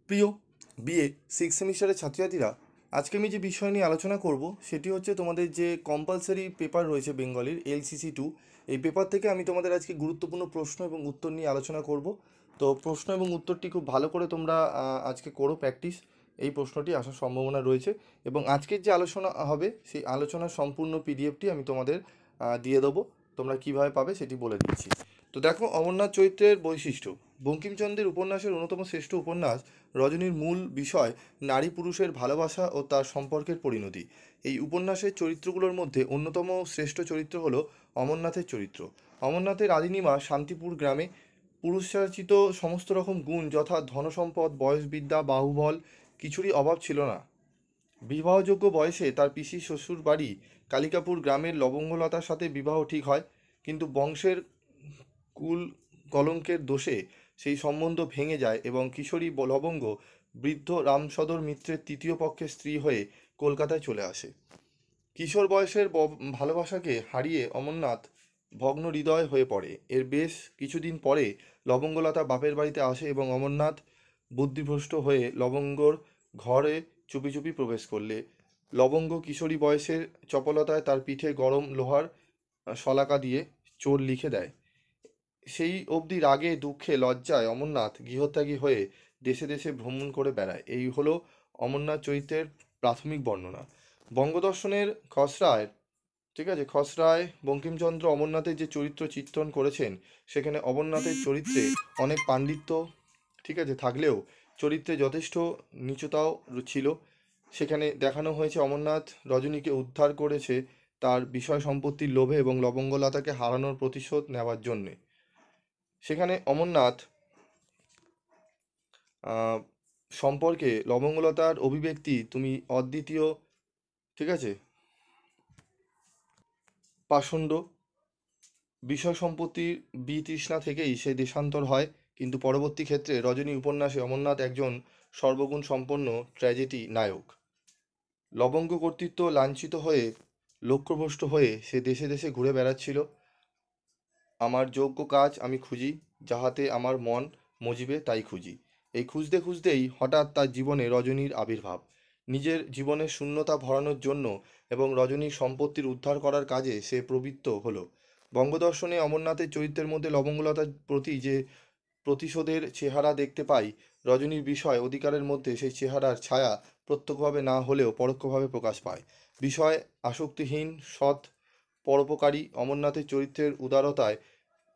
প্রিয় BA six সেমিস্টারের ছাত্রছাত্রীরা, আজকে আমি যে বিষয় নিয়ে আলোচনা করব সেটি হচ্ছে তোমাদের যে কম্পালসারি পেপার রয়েছে বেঙ্গলির LCC 2। এই পেপার থেকে আমি তোমাদের আজকে গুরুত্বপূর্ণ প্রশ্ন এবং উত্তর নিয়ে আলোচনা করব। তো প্রশ্ন এবং উত্তরটি খুব ভালো করে তোমরা আজকে করো প্র্যাকটিস। এই প্রশ্নটি আসার সম্ভাবনা রয়েছে এবং আজকের যে আলোচনা হবে সেই আলোচনার সম্পূর্ণ পিডিএফটি আমি তোমাদের দিয়ে দেবো। তোমরা কিভাবে পাবে সেটি বলে দিচ্ছি। তো দেখো, অমরনাথ চরিত্রের বৈশিষ্ট্য। বঙ্কিমচন্দ্রের উপন্যাসের অন্যতম শ্রেষ্ঠ উপন্যাস রজনীর মূল বিষয় নারী পুরুষের ভালোবাসা ও তার সম্পর্কের পরিণতি। এই উপন্যাসের চরিত্রগুলোর মধ্যে অন্যতম শ্রেষ্ঠ চরিত্র হলো অমরনাথের চরিত্র। অমরনাথের আদিনিমা শান্তিপুর গ্রামে। পুরুষার্জিত সমস্ত রকম গুণ যথা ধনসম্পদ, বয়সবিদ্যা, বাহুবল কিছুরই অভাব ছিল না। বিবাহযোগ্য বয়সে তার পিসির শ্বশুর বাড়ি কালিকাপুর গ্রামের লবঙ্গলতার সাথে বিবাহ ঠিক হয়, কিন্তু বংশের কুল কলঙ্কের দোষে সেই সম্বন্ধ ভেঙে যায় এবং কিশোরী লবঙ্গ বৃদ্ধ রামসদর মিত্রের তৃতীয় পক্ষের স্ত্রী হয়ে কলকাতায় চলে আসে। কিশোর বয়সের ভালোবাসাকে হারিয়ে অমরনাথ ভগ্ন হৃদয় হয়ে পড়ে। এর বেশ কিছুদিন পরে লবঙ্গলতা বাপের বাড়িতে আসে এবং অমরনাথ বুদ্ধিভ্রষ্ট হয়ে লবঙ্গর ঘরে চুপি চুপি প্রবেশ করলে লবঙ্গ কিশোরী বয়সের চপলতায় তার পিঠে গরম লোহার শলাকা দিয়ে চোর লিখে দেয়। সেই অবধি রাগে দুঃখে লজ্জায় অমরনাথ গৃহত্যাগী হয়ে দেশে দেশে ভ্রমণ করে বেড়ায়। এই হলো অমরনাথ চরিত্রের প্রাথমিক বর্ণনা। বঙ্গদর্শনের খসড়ায়, ঠিক আছে, খসড়ায় বঙ্কিমচন্দ্র অমরনাথের যে চরিত্র চিত্রণ করেছেন সেখানে অমরনাথের চরিত্রে অনেক পাণ্ডিত্য, ঠিক আছে, থাকলেও চরিত্রে যথেষ্ট নিচুতাও ছিল। সেখানে দেখানো হয়েছে অমরনাথ রজনীকে উদ্ধার করেছে তার বিষয় সম্পত্তির লোভে এবং লবঙ্গলতাকে হারানোর প্রতিশোধ নেওয়ার জন্যে। সেখানে অমরনাথ আহ, সম্পর্কে লবঙ্গলতার অভিব্যক্তি তুমি অদ্বিতীয়, ঠিক আছে, পাষণ্ড। বিষয় সম্পত্তির বিতৃষ্ণা থেকেই সে দেশান্তর হয়, কিন্তু পরবর্তী ক্ষেত্রে রজনী উপন্যাসে অমরনাথ একজন সর্বগুণ সম্পন্ন ট্র্যাজেডি নায়ক। লবঙ্গ কর্তৃত্ব লাঞ্ছিত হয়ে লক্ষ্যভ্রষ্ট হয়ে সে দেশে দেশে ঘুরে বেড়াচ্ছিল। আমার যোগ্য কাজ আমি খুঁজি, যাহাতে আমার মন মজিবে তাই খুঁজি। এই খুঁজতে খুঁজতেই হঠাৎ তার জীবনে রজনীর আবির্ভাব। নিজের জীবনের শূন্যতা ভরানোর জন্য এবং রজনীর সম্পত্তির উদ্ধার করার কাজে সে প্রবৃত্ত হলো। বঙ্গদর্শনে অমরনাথের চরিত্রের মধ্যে লবঙ্গলতার প্রতি যে প্রতিশোধের চেহারা দেখতে পাই, রজনীর বিষয় অধিকারের মধ্যে সেই চেহারার ছায়া প্রত্যক্ষভাবে না হলেও পরোক্ষভাবে প্রকাশ পায়। বিষয় আসক্তিহীন, সৎ, পরোপকারী অমরনাথের চরিত্রের উদারতায়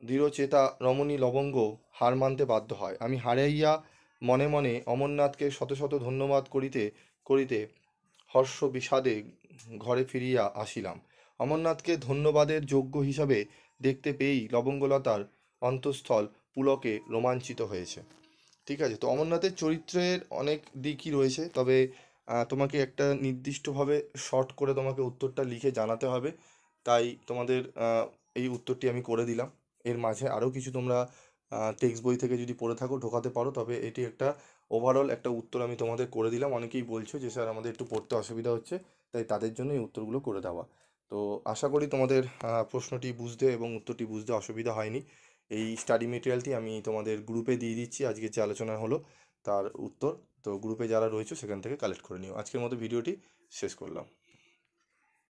দৃঢ়চেতা রমণী লবঙ্গ হার মানতে বাধ্য হয়। আমি হারাইয়া মনে মনে অমরনাথকে শত শত ধন্যবাদ করিতে করিতে হর্ষ বিষাদে ঘরে ফিরিয়া আসিলাম। অমরনাথকে ধন্যবাদের যোগ্য হিসাবে দেখতে পেয়েই লবঙ্গলতার অন্তঃস্থল পুলকে রোমাঞ্চিত হয়েছে। ঠিক আছে, তো অমরনাথের চরিত্রের অনেক দিকই রয়েছে, তবে তোমাকে একটা নির্দিষ্টভাবে শর্ট করে তোমাকে উত্তরটা লিখে জানাতে হবে। তাই তোমাদের এই উত্তরটি আমি করে দিলাম। এর মাঝে আরও কিছু তোমরা টেক্সট বই থেকে যদি পড়ে থাকো ঢোকাতে পারো, তবে এটি একটা ওভারঅল একটা উত্তর আমি তোমাদের করে দিলাম। অনেকেই বলছো যে স্যার আমাদের একটু পড়তে অসুবিধা হচ্ছে, তাই তাদের জন্য এই উত্তরগুলো করে দেওয়া। তো আশা করি তোমাদের প্রশ্নটি বুঝতে এবং উত্তরটি বুঝতে অসুবিধা হয়নি। এই স্টাডি মেটেরিয়ালটি আমি তোমাদের গ্রুপে দিয়ে দিচ্ছি, আজকে যে আলোচনা হলো তার উত্তর। তো গ্রুপে যারা রয়েছে সেখান থেকে কালেক্ট করে নিও। আজকের মতো ভিডিওটি শেষ করলাম।